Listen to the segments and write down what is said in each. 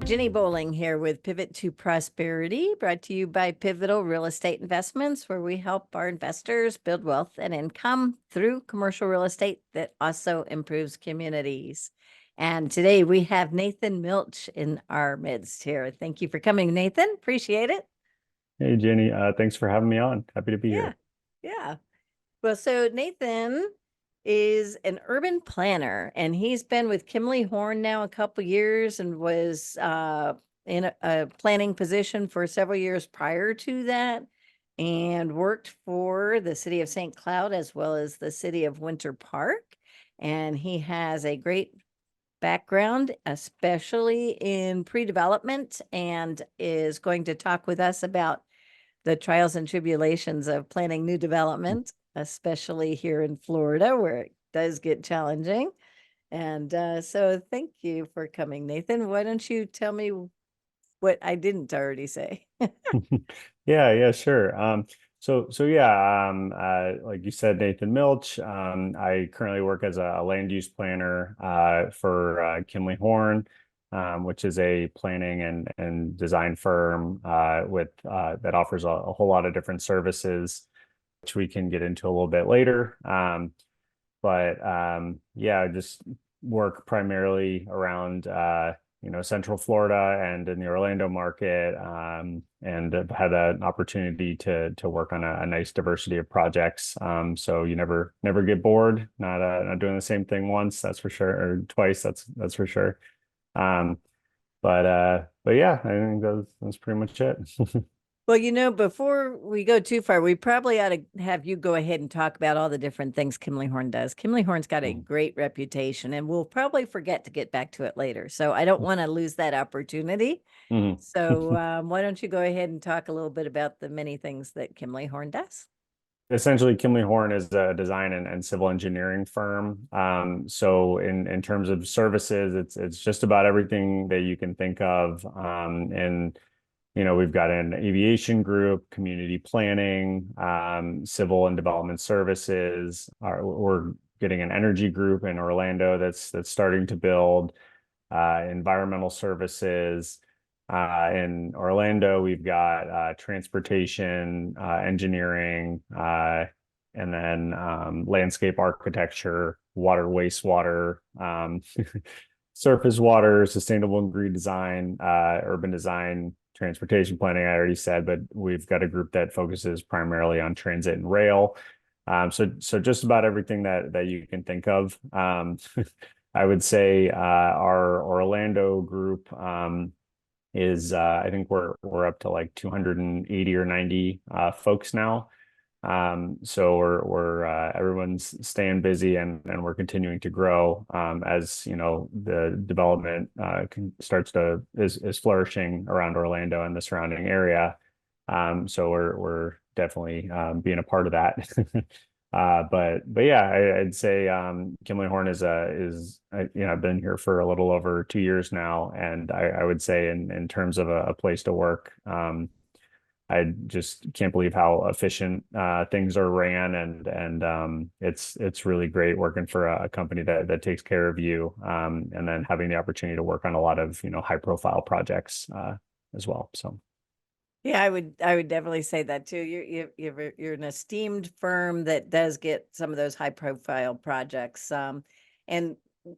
Ginny Bowling here with Pivot to Prosperity, brought to you by Pivotal Real Estate Investments, where we help our investors build wealth and income through commercial real estate that also improves communities. And today we have Nathan Milch in our midst here. Thank you for coming, Nathan. Appreciate it. Hey, Jenny. Thanks for having me on. Happy to be Yeah, here. yeah. Well, so Nathan is an urban planner, and he's been with Kimley-Horn now a couple years and was in a planning position for several years prior to that, and worked for the city of St. Cloud as well as the city of Winter Park. And he has a great background, especially in pre-development, and is going to talk with us about the trials and tribulations of planning new development, especially here in Florida, where it does get challenging. And so thank you for coming, Nathan. Why don't you tell me what I didn't already say? Yeah, sure. Like you said, Nathan Milch. I currently work as a land use planner for Kimley-Horn, which is a planning and design firm with that offers a whole lot of different services, which we can get into a little bit later. Yeah, I just work primarily around Central Florida and in the Orlando market, and I've had an opportunity to work on a nice diversity of projects. So you never get bored, not doing the same thing once, that's for sure, or twice, that's for sure. Um, but yeah, I think that's pretty much it. Well, before we go too far, we probably ought to have you go ahead and talk about all the different things Kimley-Horn does. Kimley-Horn's got a great reputation, and we'll probably forget to get back to it later. So I don't want to lose that opportunity. Mhm. So why don't you go ahead and talk a little bit about the many things that Kimley-Horn does? Essentially, Kimley-Horn is a design and civil engineering firm. So in terms of services, it's just about everything that you can think of. And we've got an aviation group, community planning, civil and development services. We're getting an energy group in Orlando that's starting to build, environmental services. In Orlando, we've got transportation, engineering, and then landscape architecture, water, wastewater, surface water, sustainable and green design, urban design, transportation planning, I already said, but we've got a group that focuses primarily on transit and rail. So just about everything that you can think of. I would say our Orlando group is I think we're up to like 280 or 90 folks now. So we're everyone's staying busy, and we're continuing to grow as the development is flourishing around Orlando and the surrounding area. So we're definitely being a part of that. But yeah, I'd say Kimley-Horn I've been here for a little over 2 years now, and I would say in terms of a place to work, I just can't believe how efficient things are ran, and it's really great working for a company that takes care of you, and then having the opportunity to work on a lot of high profile projects as well. So. Yeah, I would definitely say that too. You're an esteemed firm that does get some of those high profile projects. And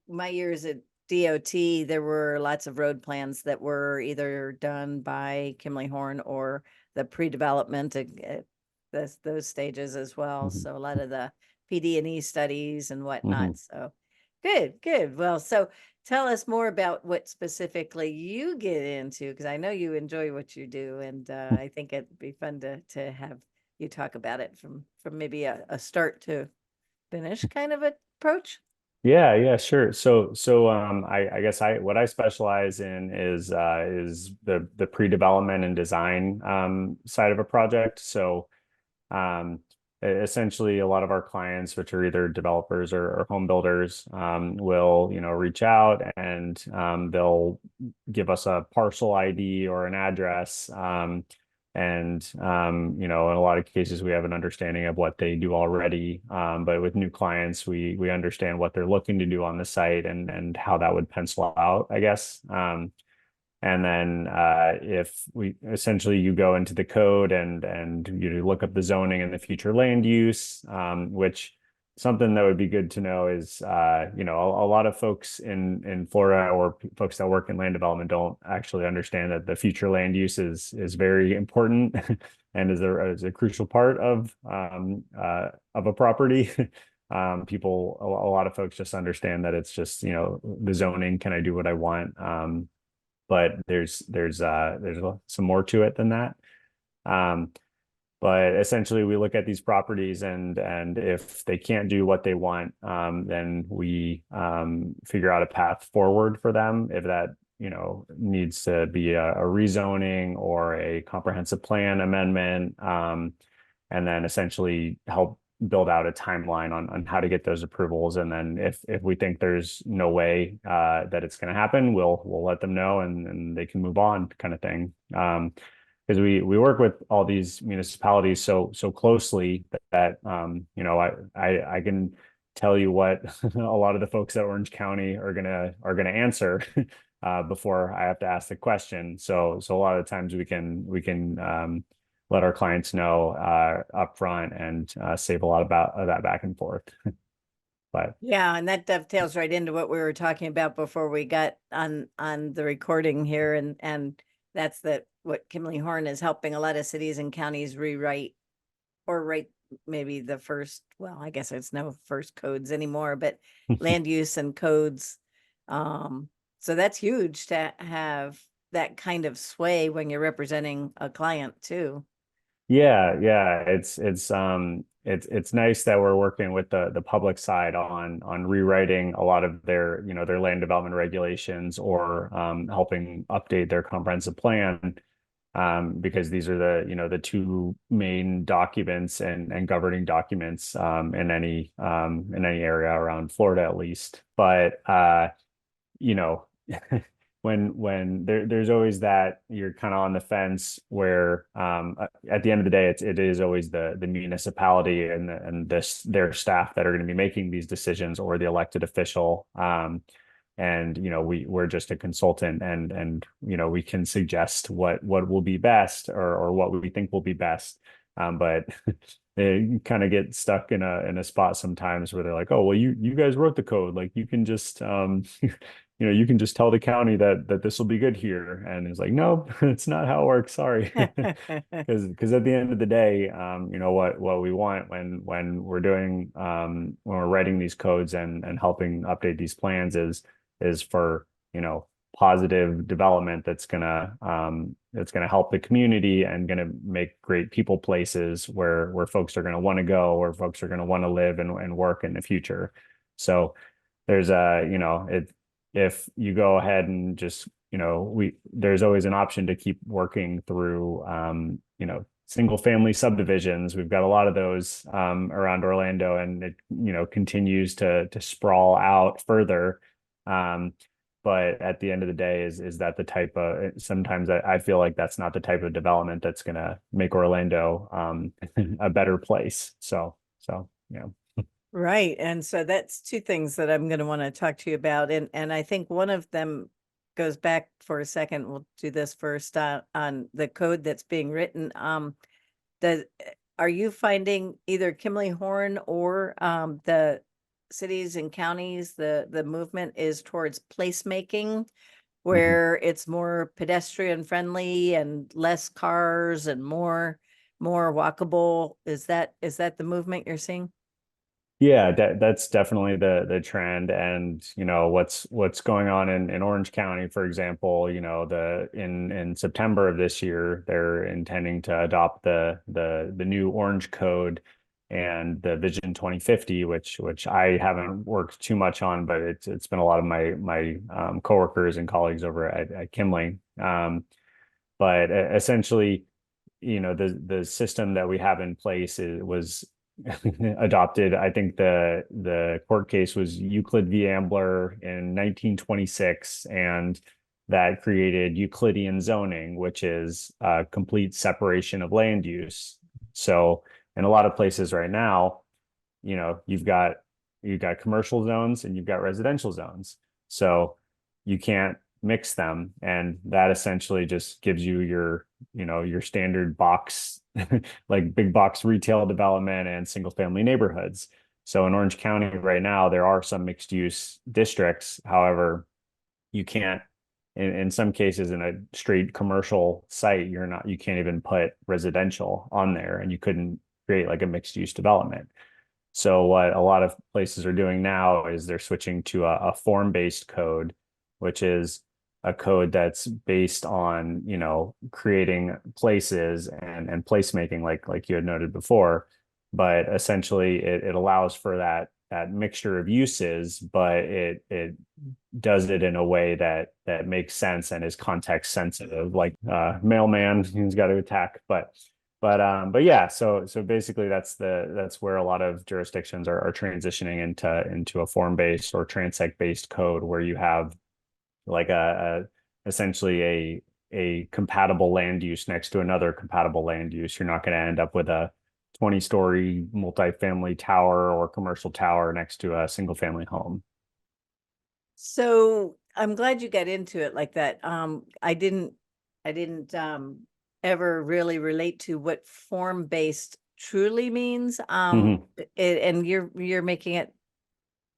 my years at DOT, there were lots of road plans that were either done by Kimley-Horn or the pre-development at those stages as well. Mhm. So a lot of the PD&E studies and whatnot. Mhm. So good. Well, so tell us more about what specifically you get into, because I know you enjoy what you do, and I think it'd be fun to have you talk about it from maybe a start to finish kind of Yeah, sure. I guess what I specialize in is the pre-development and design side of a project. So um, essentially, a lot of our clients, which are either developers or home builders, will reach out, and they'll give us a parcel ID or an address. In a lot of cases, we have an understanding of what they do already. But with new clients, we understand what they're looking to do on the site, and how that would pencil out, I guess. And then if we essentially you go into the code and you look up the zoning and the future land use, which something that would be good to know is a lot of folks in Florida or folks that work in land development don't actually understand that the future land use is very important and is a crucial part of a property. A lot of folks just understand that it's just, the zoning, can I do what I want? But there's some more to it than that. Um, but essentially, we look at these properties, and if they can't do what they want, then we figure out a path forward for them. If that needs to be a rezoning or a comprehensive plan amendment, and then essentially help build out a timeline on how to get those approvals. And then if we think there's no way that it's going to happen, we'll let them know, and they can move on, kind of thing. Because we work with all these municipalities so closely that I can tell you what a lot of the folks at Orange County are gonna answer before I have to ask the question. So a lot of times we can let our clients know upfront and save a lot about that back and forth. But Yeah, and that dovetails right into what we were talking about before we got on the recording here, and that's what Kimley-Horn is helping a lot of cities and counties rewrite or write maybe the first, well, I guess it's no first codes anymore, but land use and codes. So that's huge to have that kind of sway when you're representing a client too. yeah, it's nice that we're working with the public side on rewriting a lot of their land development regulations, or helping update their comprehensive plan, because these are the two main documents and governing documents in any area around Florida, at least. But you know when there's always that you're kind of on the fence where at the end of the day it is always the municipality and their staff that are going to be making these decisions, or the elected official. And we're just a consultant, and we can suggest what will be best, or what we think will be best. But they kind of get stuck in a spot sometimes where they're like, oh well, you guys wrote the code, like you can just you can just tell the county that this will be good here. And it's like, no, it's not how it works, sorry. Because at the end of the day, what we want when we're doing when we're writing these codes and helping update these plans is for positive development that's gonna help the community and gonna make great people places where folks are gonna want to go, where folks are gonna want to live and work in the future. So there's if you go ahead and just there's always an option to keep working through single family subdivisions. We've got a lot of those around Orlando, and it continues to sprawl out further. But at the end of the day, is that the type of, sometimes I feel like that's not the type of development that's going to make Orlando a better place. So yeah. Right. And so that's two things that I'm going to want to talk to you about. And I think one of them goes back for a second. We'll do this first on the code that's being written. Are you finding either Kimley-Horn or the cities and counties, the movement is towards placemaking, where it's more pedestrian friendly and less cars and more walkable? Is that the movement you're seeing? Yeah, that's definitely the trend. And what's going on in Orange County, for example, in September of this year, they're intending to adopt the new Orange Code and the Vision 2050, which I haven't worked too much on, but it's been a lot of my coworkers and colleagues over at Kimley. But essentially, the system that we have in place was adopted. I think the court case was Euclid v. Ambler in 1926, and that created Euclidean zoning, which is a complete separation of land use. So in a lot of places right now, you've got commercial zones and you've got residential zones. So you can't mix them, and that essentially just gives you your, your standard box, like big box retail development and single family neighborhoods. So in Orange County right now, there are some mixed use districts. However, you can't, in some cases, in a straight commercial site, you can't even put residential on there, and you couldn't create like a mixed use development. So what a lot of places are doing now is they're switching to a form-based code, which is a code that's based on, creating places and placemaking, like you had noted before. But essentially it allows for that mixture of uses, but it does it in a way that makes sense and is context sensitive, like mailman who's got to attack. But yeah, so basically that's where a lot of jurisdictions are transitioning into a form-based or transect-based code, where you have like essentially a compatible land use next to another compatible land use. You're not going to end up with a 20-story multifamily tower or commercial tower next to a single family home. So I'm glad you got into it like that. I didn't ever really relate to what form-based truly means. Mhm. And you're making it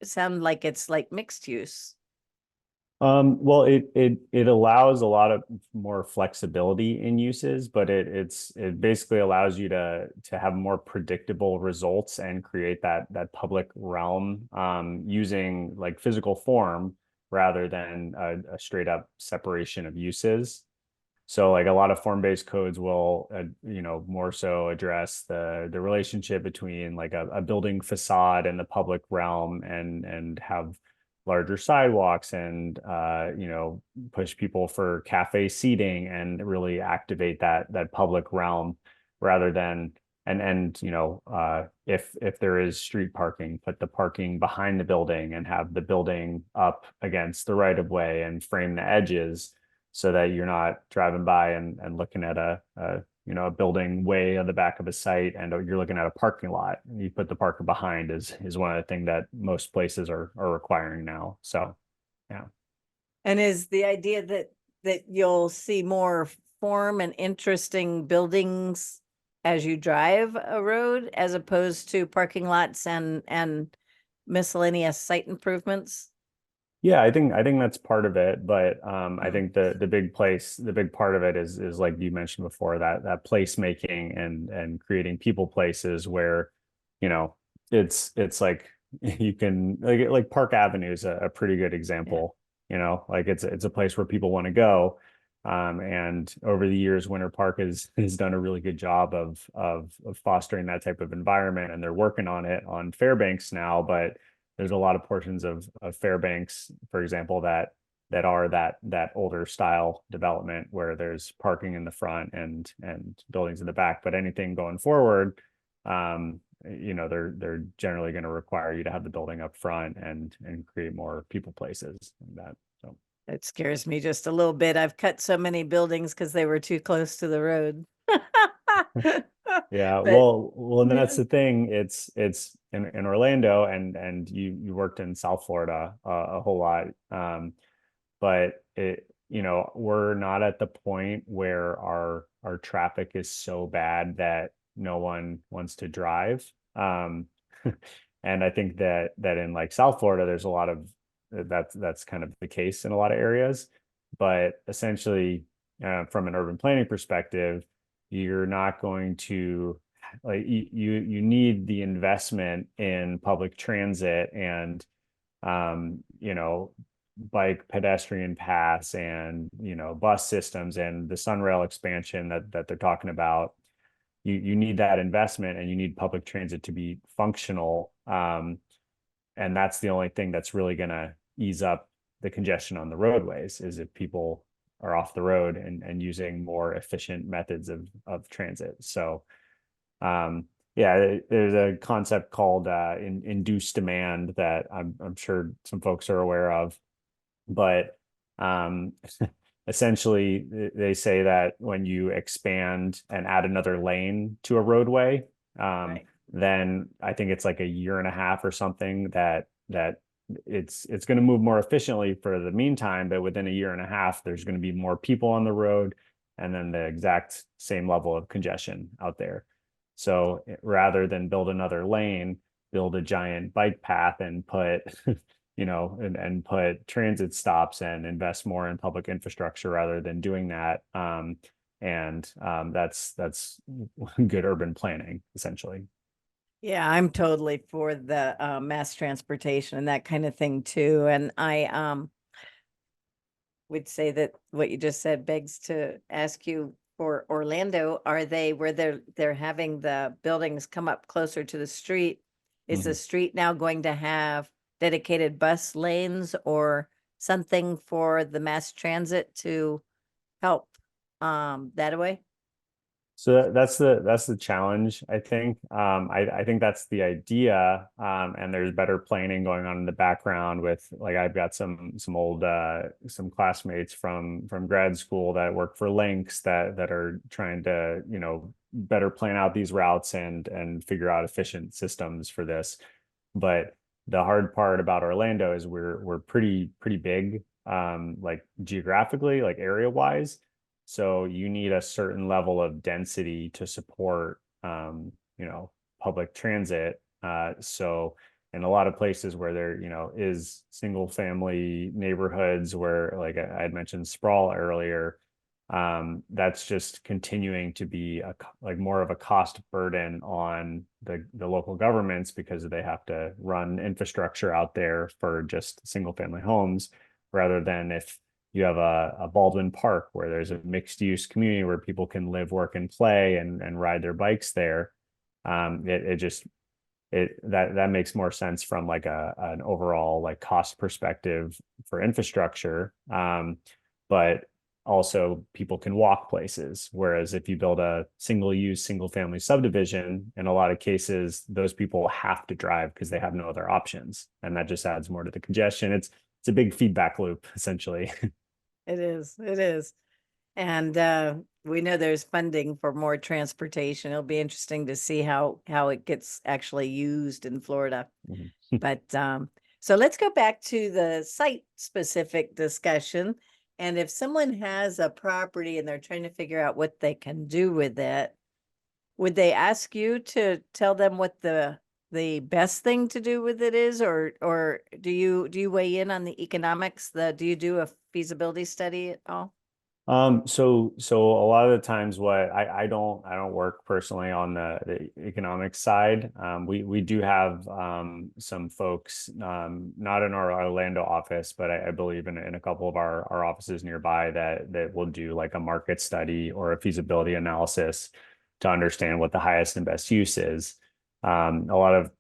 sound like it's like mixed use. Well, it allows a lot of more flexibility in uses, but it basically allows you to have more predictable results and create that public realm, using like physical form rather than a straight up separation of uses. So like a lot of form-based codes will, more so address the relationship between like a building facade and the public realm, and have larger sidewalks, and push people for cafe seating and really activate that public realm, rather than, if there is street parking, put the parking behind the building and have the building up against the right of way and frame the edges, so that you're not driving by and looking at a building way on the back of a site, and you're looking at a parking lot. You put the parker behind is one of the things that most places are requiring now. So yeah. And is the idea that you'll see more form and interesting buildings as you drive a road, as opposed to parking lots and miscellaneous site improvements? Yeah, I think that's part of it, but I think the big part of it is like you mentioned before, that placemaking and creating people places where, you know, it's like you can, like Park Avenue is a pretty good Yeah. example, like it's a place where people want to go. And over the years, Winter Park has done a really good job of fostering that type of environment, and they're working on it on Fairbanks now, but there's a lot of portions of Fairbanks, for example, that are that older style development where there's parking in the front and buildings in the back. But anything going forward, they're generally going to require you to have the building up front and create more people places and that. So It scares me just a little bit. I've cut so many buildings because they were too close to the road. yeah, But well, and yeah. that's the thing. It's in Orlando, and you worked in South Florida a whole lot. But we're not at the point where our traffic is so bad that no one wants to drive. And I think that in like South Florida, there's a lot of that's kind of the case in a lot of areas. But essentially, from an urban planning perspective, you're not going to, like, you need the investment in public transit and bike pedestrian paths and bus systems and the Sunrail expansion that they're talking about. You need that investment, and you need public transit to be functional, and that's the only thing that's really going to ease up the congestion on the roadways, is if people are off the road and using more efficient methods of transit. So yeah, there's a concept called induced demand that I'm sure some folks are aware of, but um, essentially they say that when you expand and add another lane to a roadway, Right. then I think it's like a year and a half or something that it's going to move more efficiently for the meantime, but within a year and a half, there's going to be more people on the road and then the exact same level of congestion out there. So rather than build another lane, build a giant bike path and put, and put transit stops and invest more in public infrastructure rather than doing that. That's good urban planning, essentially. Yeah, I'm totally for the mass transportation and that kind of thing too. And I would say that what you just said begs to ask you, for Orlando, are they where they're having the buildings come up closer to the street? Is the street now going to have dedicated bus lanes or something for the mass transit to help that way? So that's the challenge, I think. I think that's the idea. And there's better planning going on in the background with, like, I've got some old some classmates from grad school that work for Links that are trying to, better plan out these routes and figure out efficient systems for this. But the hard part about Orlando is we're pretty big, like geographically, like area wise. So you need a certain level of density to support, public transit. So in a lot of places where there, is single family neighborhoods where, like I had mentioned sprawl earlier, that's just continuing to be like more of a cost burden on the local governments because they have to run infrastructure out there for just single family homes, rather than if you have a Baldwin Park where there's a mixed use community where people can live, work, and play and ride their bikes there. That makes more sense from like an overall like cost perspective for infrastructure. But also people can walk places. Whereas if you build a single use, single family subdivision, in a lot of cases, those people have to drive because they have no other options. And that just adds more to the congestion. It's a big feedback loop, essentially. It is. It is. And we know there's funding for more transportation. It'll be interesting to see how it gets actually used in Florida. But so let's go back to the site specific discussion. And if someone has a property and they're trying to figure out what they can do with it, would they ask you to tell them what the best thing to do with it is, or do you weigh in on the economics? Do you do a feasibility study at all? So a lot of the times what I don't work personally on the economic side. We do have some folks, not in our Orlando office, but I believe in a couple of our offices nearby that will do like a market study or a feasibility analysis to understand what the highest and best use is. A lot of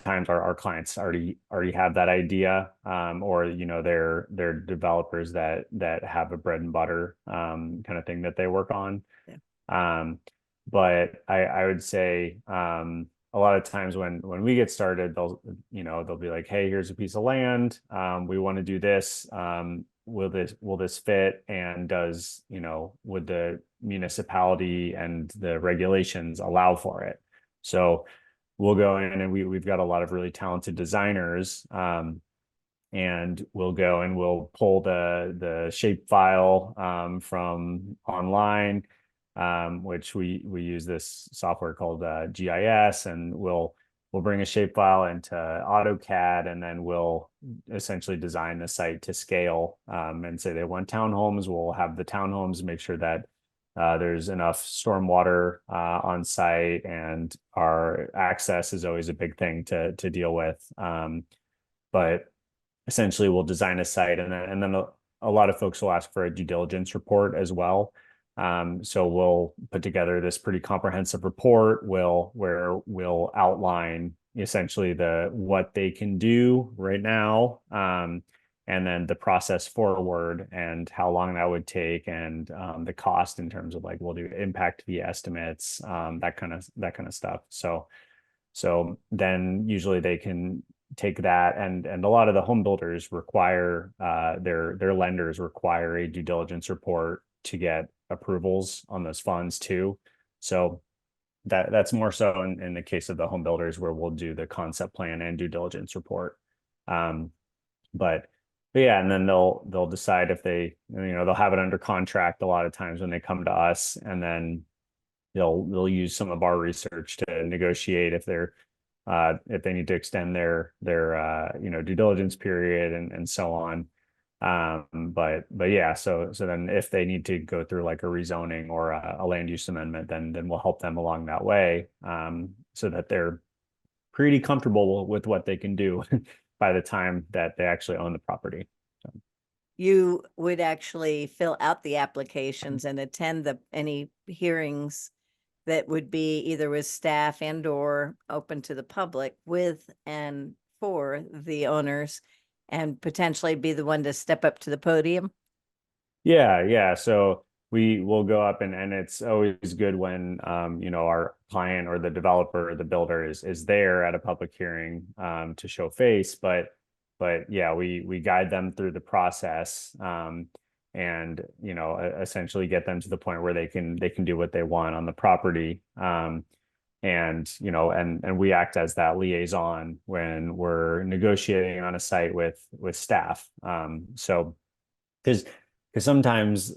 times our clients already have that idea, or they're developers that have a bread and butter kind of thing that they work on. Yeah. But I would say a lot of times when we get started, they'll be like, hey, here's a piece of land, we want to do this, will this fit, and would the municipality and the regulations allow for it? So we'll go in and we've got a lot of really talented designers, and we'll go and we'll pull the shape file from online, which we use this software called GIS, and we'll bring a shape file into AutoCAD, and then we'll essentially design the site to scale, and say they want townhomes. We'll have the townhomes, make sure that there's enough stormwater on site, and our access is always a big thing to deal with. But essentially, we'll design a site, and then a lot of folks will ask for a due diligence report as well. So we'll put together this pretty comprehensive report. Where we'll outline essentially what they can do right now, and then the process forward and how long that would take, and the cost in terms of, like, we'll do impact fee estimates, that kind of stuff. So then usually they can take that, and a lot of the home builders require their lenders require a due diligence report to get approvals on those funds too. So that's more so in the case of the home builders, where we'll do the concept plan and due diligence report. but yeah, and then they'll decide if they, they'll have it under contract a lot of times when they come to us, and then they'll use some of our research to negotiate if they need to extend their due diligence period and so on. But yeah, so then if they need to go through like a rezoning or a land use amendment, then we'll help them along that way, so that they're pretty comfortable with what they can do by the time that they actually own the property. So. You would actually fill out the applications and attend any hearings that would be either with staff and or open to the public with and for the owners, and potentially be the one to step up to the podium. Yeah. So we will go up, and it's always good when our client or the developer or the builder is there at a public hearing to show face. But yeah, we guide them through the process, and essentially get them to the point where they can do what they want on the property. And we act as that liaison when we're negotiating on a site with staff. So because sometimes,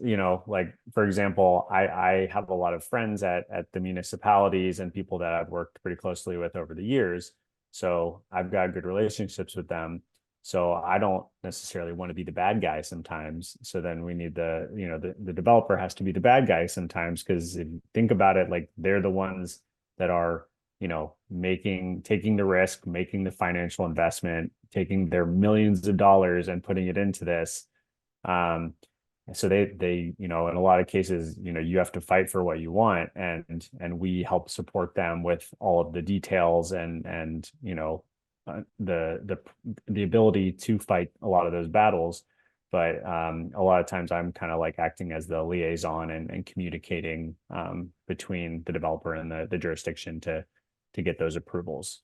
like for example, I have a lot of friends at the municipalities and people that I've worked pretty closely with over the years. So I've got good relationships with them. So I don't necessarily want to be the bad guy sometimes. So then we need the developer has to be the bad guy sometimes, because if you think about it, like they're the ones that are, taking the risk, making the financial investment, taking their millions of dollars and putting it into this. So they in a lot of cases, you have to fight for what you want, and we help support them with all of the details and the ability to fight a lot of those battles. But a lot of times I'm kind of like acting as the liaison and communicating between the developer and the jurisdiction to get those approvals.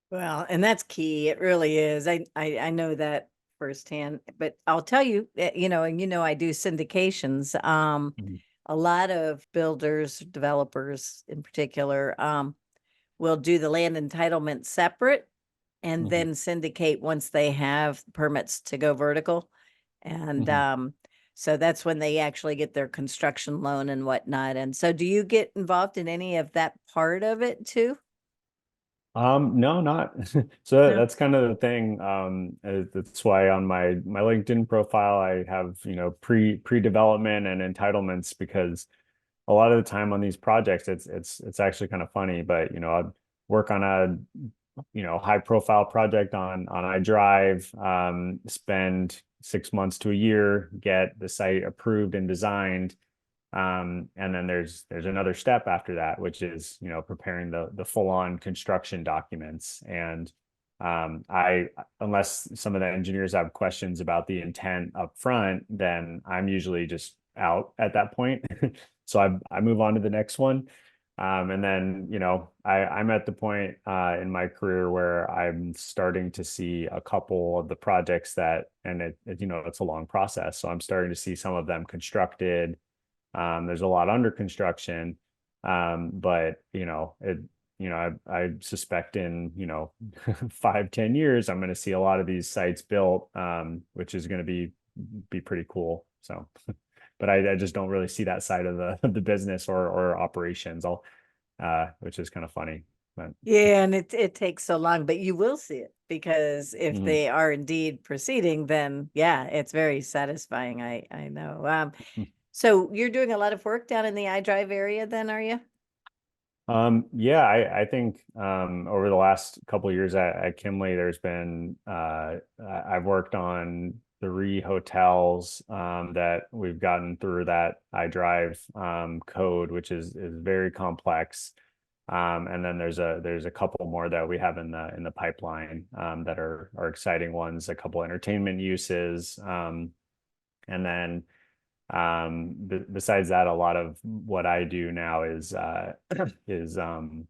Well, and that's key. It really is. I know that firsthand, but I'll tell you, and I do syndications. Mhm. A lot of builders, developers in particular, will do the land entitlement separate and Mhm. then syndicate once they have permits to go vertical. And Mhm. so that's when they actually get their construction loan and whatnot. And so do you get involved in any of that part of it too? No, not. So No. that's kind of the thing. That's why on my LinkedIn profile I have, pre-development and entitlements, because a lot of the time on these projects it's actually kind of funny, but I'd work on a high profile project on iDrive, spend 6 months to a year, get the site approved and designed. And then there's another step after that, which is, preparing the full-on construction documents. And I unless some of the engineers have questions about the intent up front, then I'm usually just out at that point. So I move on to the next one. And then, I'm at the point in my career where I'm starting to see a couple of the projects and it's a long process. So I'm starting to see some of them constructed. There's a lot under construction, but I suspect in 5-10 years I'm going to see a lot of these sites built, which is going to be pretty cool. So, but I just don't really see that side of the business or operations. Which is kind of funny. But Yeah, and it takes so long, but you will see it because if mhm. they are indeed proceeding, then yeah, it's very satisfying. I know. So you're doing a lot of work down in the iDrive area then, are you? Yeah, I think over the last couple of years at Kimley, there's been I've worked on 3 hotels that we've gotten through that iDrive code, which is very complex. And then there's a couple more that we have in the pipeline that are exciting ones, a couple entertainment uses, and then besides that, a lot of what I do now is there's a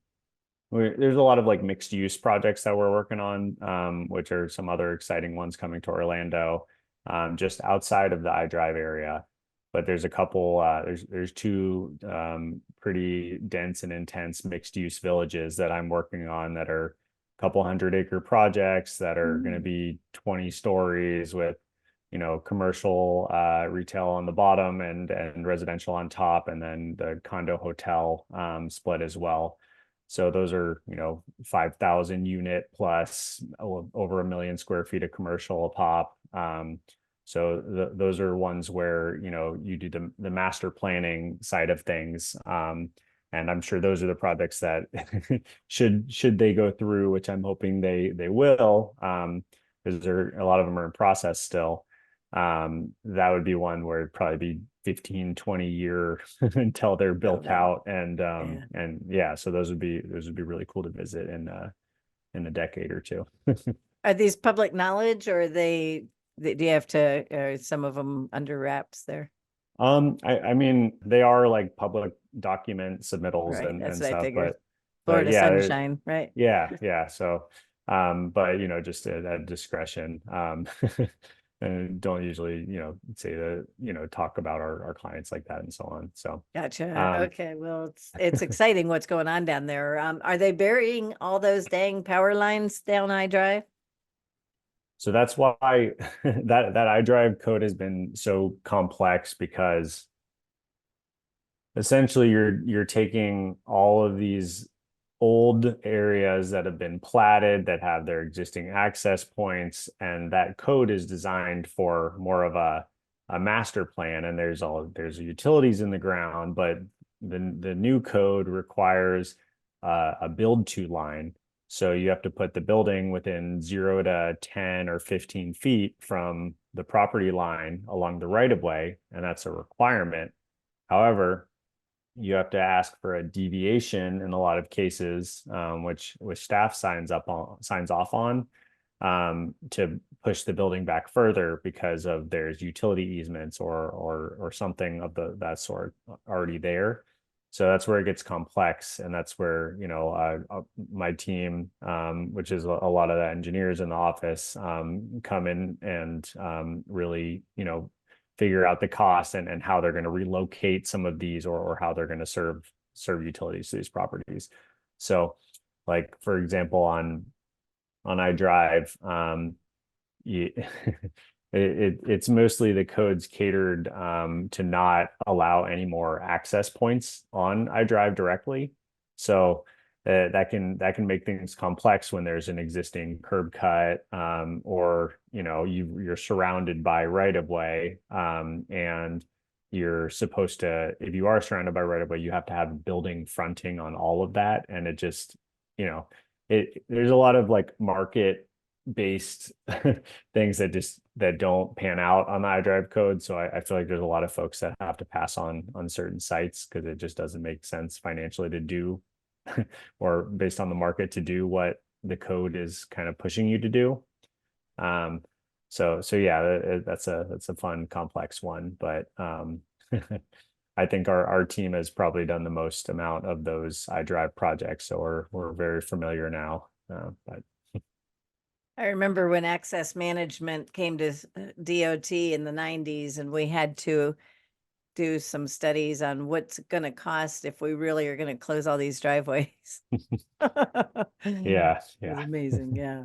lot of like mixed use projects that we're working on, which are some other exciting ones coming to Orlando, just outside of the iDrive area. But there's a couple, there's 2 pretty dense and intense mixed use villages that I'm working on that are couple 100-acre projects that are going to be 20 stories with, commercial retail on the bottom and residential on top, and then the condo hotel split as well. So those are, 5,000 unit plus over 1 million square feet of commercial a pop. So those are ones where, you do the master planning side of things. And I'm sure those are the projects that should they go through, which I'm hoping they will, because a lot of them are in process still. That would be one where it'd probably be 15, 20 year until they're built out. And yeah, so those would be really cool to visit in a decade or two. Are these public knowledge, or do you have to, some of them under wraps there? I mean, they are like public document submittals Right, that's and what I stuff, figured. but Florida yeah, sunshine, right? yeah. So, but just at discretion. And don't usually, say talk about our clients like that and so on. So, Gotcha. Okay, well, it's exciting what's going on down there. Are they burying all those dang power lines down I Drive? so that's why that iDrive code has been so complex, because essentially you're taking all of these old areas that have been platted that have their existing access points, and that code is designed for more of a master plan, and there's utilities in the ground, but the new code requires a build to line. So you have to put the building within 0 to 10 or 15 feet from the property line along the right of way, and that's a requirement. However, you have to ask for a deviation in a lot of cases, which staff signs off on, to push the building back further because of there's utility easements or something of that sort already there. So that's where it gets complex, and that's where my team, which is a lot of the engineers in the office, come in and really figure out the cost and how they're going to relocate some of these, or how they're going to serve utilities to these properties. So, like for example, on iDrive, it's mostly the codes catered to not allow any more access points on iDrive directly. So that can make things complex when there's an existing curb cut, or you're surrounded by right of way, and you're supposed to, if you are surrounded by right of way, you have to have building fronting on all of that, and it just there's a lot of like market based things that don't pan out on the iDrive code. So I feel like there's a lot of folks that have to pass on certain sites because it just doesn't make sense financially to do or based on the market to do what the code is kind of pushing you to do. So yeah, that's a fun, complex one, but I think our team has probably done the most amount of those iDrive projects, so we're very familiar now. But I remember when access management came to DOT in the 90s, and we had to do some studies on what's going to cost if we really are going to close all these driveways. yeah, It was amazing. Yeah.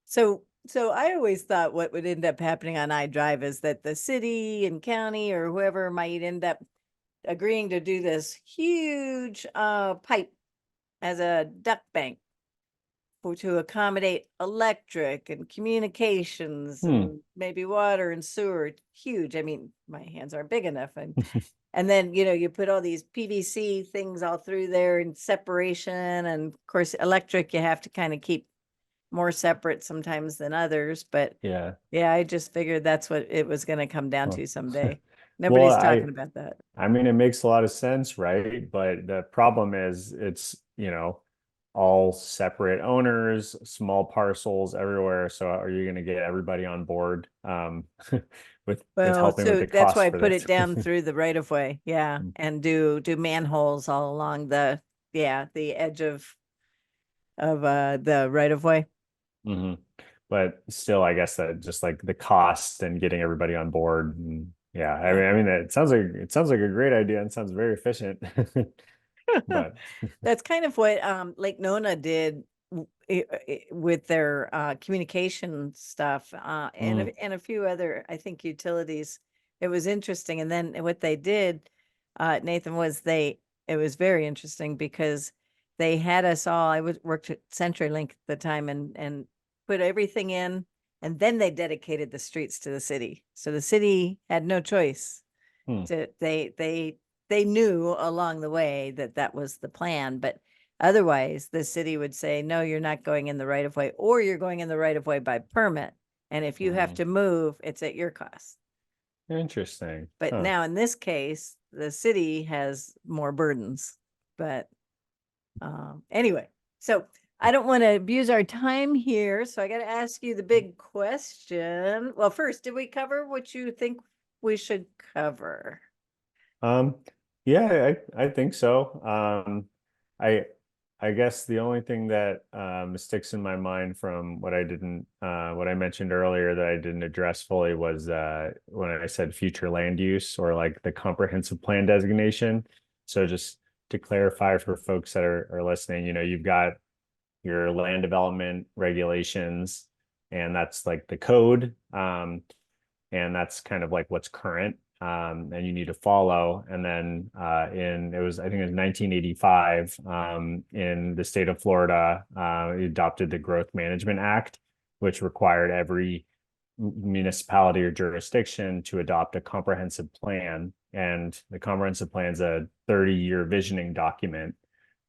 So I always thought what would end up happening on iDrive is that the city and county or whoever might end up agreeing to do this huge pipe as a duct bank to accommodate electric and communications and maybe water and sewer. Huge. I mean, my hands aren't big enough. And then, you put all these PVC things all through there in separation. And of course, electric, you have to kind of keep more separate sometimes than others. But yeah. I just figured that's what it was going to come down to someday. Well, Nobody's talking about that. I mean, it makes a lot of sense, right? But the problem is it's, all separate owners, small parcels everywhere. So are you going to get everybody on board with helping with So the that's why cost I for put this? it down through the right of way. Yeah. And do manholes all along the edge of the right of way. Mm-hmm. But still, I guess that just like the cost and getting everybody on board. And yeah, I mean, it sounds like a great idea and sounds very efficient. But that's kind of what Lake Nona did with their communication stuff Mm, and a few other, I think, utilities. It was interesting. And then what they did, Nathan, was it was very interesting because they had us all, worked at CenturyLink at the time and put everything in, and then they dedicated the streets to the city. So the city had no choice hmm. to, they knew along the way that that was the plan, but otherwise the city would say, no, you're not going in the right of way, or you're going in the right of way by permit. And if you have Mm. to move, it's at your cost. Interesting. But Huh. now in this case, the city has more burdens. But anyway, so I don't want to abuse our time here. So I got to ask you the big question. Well, first, did we cover what you think we should cover? Um, yeah, I think so. I I guess the only thing that sticks in my mind from what I mentioned earlier that I didn't address fully was when I said future land use or like the comprehensive plan designation. So just to clarify for folks that are listening, you've got your land development regulations, and that's like the code. And that's kind of like what's current, and you need to follow. And then I think it was 1985, in the state of Florida, it adopted the Growth Management Act, which required every municipality or jurisdiction to adopt a comprehensive plan. And the comprehensive plan is a 30-year visioning document,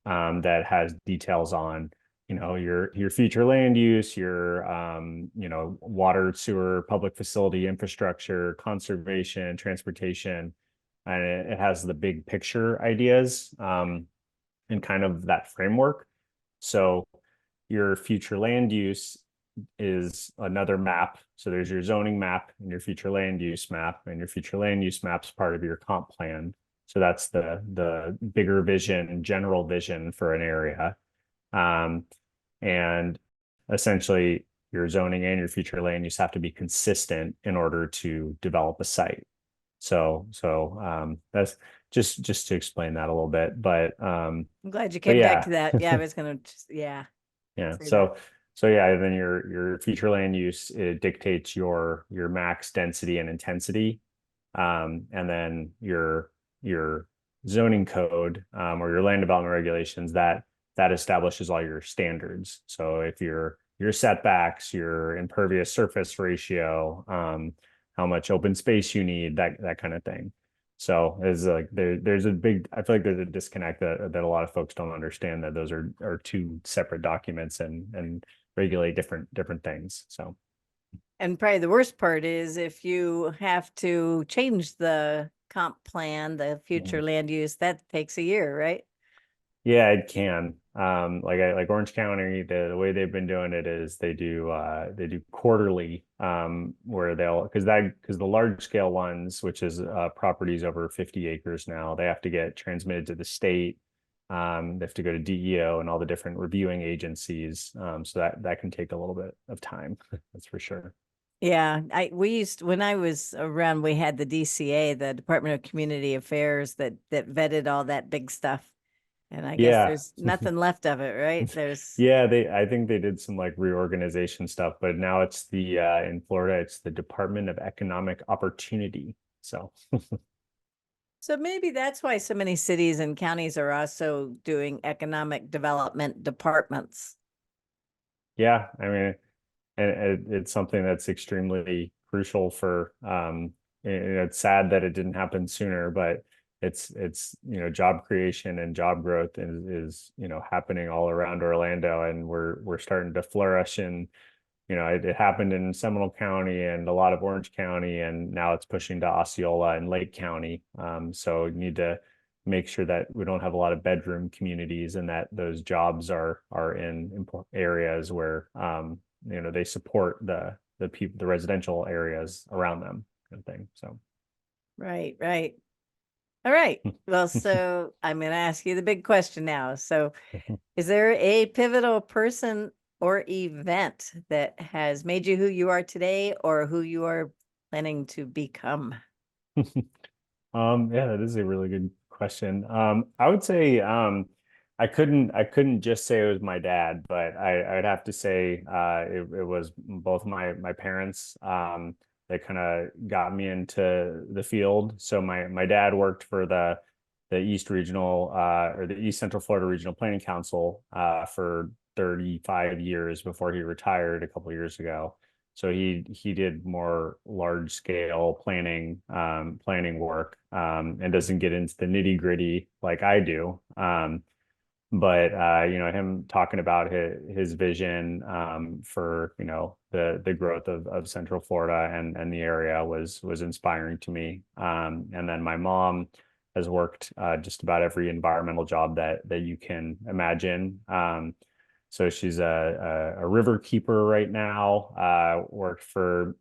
that has details on your future land use, your water, sewer, public facility infrastructure, conservation, transportation, and it has the big picture ideas, and kind of that framework. So your future land use is another map. So there's your zoning map and your future land use map, and your future land use map's part of your comp plan. So that's the bigger vision, general vision for an area. Um, and essentially your zoning and your future land use have to be consistent in order to develop a site. So that's just to explain that a little bit. I'm glad you But came back yeah. to that. Yeah, I was gonna just, yeah, Yeah. say that. So yeah, then your future land use, it dictates your max density and intensity. And then your zoning code, or your land development regulations, that establishes all your standards. So if your setbacks, your impervious surface ratio, how much open space you need, that kind of thing. So is like there's a big, I feel like there's a disconnect that a lot of folks don't understand, that those are two separate documents and regulate different things. So And probably the worst part is if you have to change the comp plan, the future land use, that takes a year, right? yeah, it can. Like Orange County, the way they've been doing it is they do quarterly, where because the large scale ones, which is properties over 50 acres now, they have to get transmitted to the state. They have to go to DEO and all the different reviewing agencies. So that can take a little bit of time, that's for sure. Yeah, we used, when I was around, we had the DCA, the Department of Community Affairs, that vetted all that big stuff. And I guess Yeah. there's nothing left of it, right? There's Yeah, I think they did some like reorganization stuff, but now it's in Florida, it's the Department of Economic Opportunity. So so maybe that's why so many cities and counties are also doing economic development departments. yeah, I mean, and it's something that's extremely crucial for, and it's sad that it didn't happen sooner, but it's job creation and job growth is happening all around Orlando, and we're starting to flourish. And it happened in Seminole County and a lot of Orange County, and now it's pushing to Osceola and Lake County. So you need to make sure that we don't have a lot of bedroom communities, and that those jobs are in areas where they support the people, the residential areas around them, kind of thing. So Right, right. All right. Well, so I'm going to ask you the big question now. So, is there a pivotal person or event that has made you who you are today or who you are planning to become? Yeah, that is a really good question. I would say, I couldn't just say it was my dad, but I'd have to say it was both my parents that kind of got me into the field. So my dad worked for the East Regional or the East Central Florida Regional Planning Council for 35 years before he retired a couple years ago. So he did more large scale planning work and doesn't get into the nitty gritty like I do. But him talking about his vision for the growth of Central Florida and the area was inspiring to me. And then my mom has worked just about every environmental job that you can imagine. So she's a river keeper right now, worked for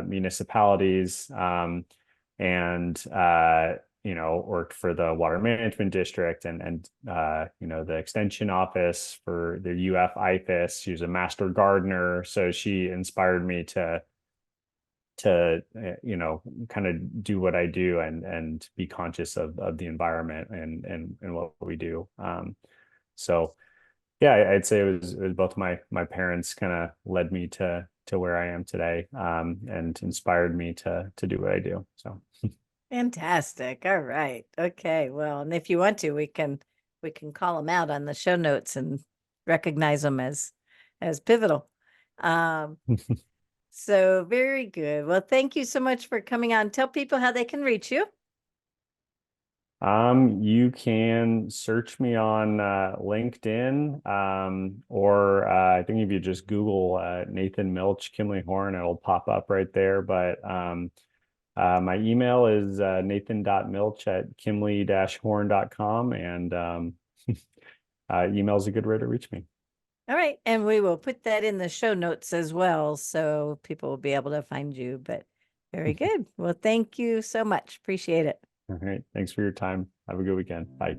municipalities, and worked for the water management district and the extension office for the UF IFAS. She was a master gardener, so she inspired me to kind of do what I do and be conscious of the environment and what we do. So yeah, I'd say it was both my parents kind of led me to where I am today, and inspired me to do what I do. So Fantastic. All right. Okay. Well, and if you want to, we can call them out on the show notes and recognize them as pivotal. Um, so very good. Well, thank you so much for coming on. Tell people how they can reach you. You can search me on LinkedIn, or I think if you just Google Nathan Milch, Kimley-Horn, it'll pop up right there. But my email is nathan.milch@kimley-horn.com, and email is a good way to reach me. All right. And we will put that in the show notes as well, so people will be able to find you. But very good. Well, thank you so much. Appreciate it. All right. Thanks for your time. Have a good weekend. Bye.